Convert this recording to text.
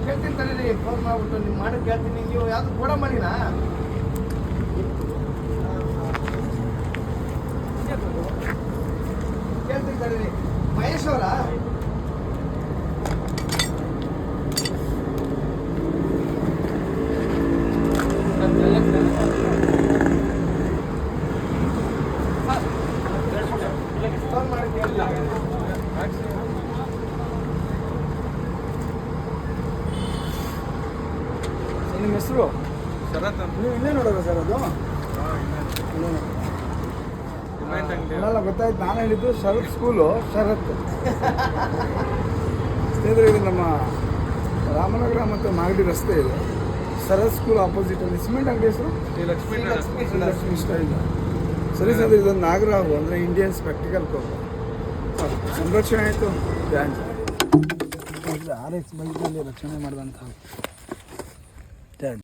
ಕೇಳ್ತೀನಿ ತಡೀರಿ, ಫೋನ್ ಮಾಡ್ಬಿಟ್ಟು ನೀವು ಮಾಡಿ ಕೇಳ್ತೀನಿ. ನೀವು ಯಾವುದು ಕೂಡ ಮಾಡಿನಾ? ಕೇಳ್ತೀನಿ ತಡೀರಿ. ಮಹೇಶ್ ಅವರಾ? ಫೋನ್ ಮಾಡಿ ಕೇಳಿಲ್ಲ. ನಿಮ್ಮ ಹೆಸರು? ಶರತ್ ಅಂತ. ನೀವು ಇಲ್ಲೇ ನೋಡೋದು ಸರ್ ಅದು? ಎಲ್ಲ ಗೊತ್ತಾಯ್ತು. ನಾನು ಹೇಳಿದ್ದು ಶರತ್ ಸ್ಕೂಲು. ಶರತ್ ಸ್ನೇಹಿತರೆ, ಇದು ನಮ್ಮ ರಾಮನಗರ ಮತ್ತು ಮಾಗಡಿ ರಸ್ತೆ ಇದೆ. ಶರತ್ ಸ್ಕೂಲ್ ಆಪೋಸಿಟಲ್ಲಿ ಸಿಮೆಂಟ್ ಅಂಗಡಿ ಹೆಸರು ಲಕ್ಷ್ಮೀ ಸ್ಟೈಲ್. ಸರಿ ಸರ್, ಇದೊಂದು ನಾಗರಾವು ಅಂದರೆ ಇಂಡಿಯನ್ ಸ್ಪೆಕ್ಟಿಕಲ್ ಕೋಪ ಸಂರಕ್ಷಣೆ ಆಯಿತು. RX ಬೈಕ್ನಲ್ಲಿ ರಕ್ಷಣೆ ಮಾಡಿದಂಥ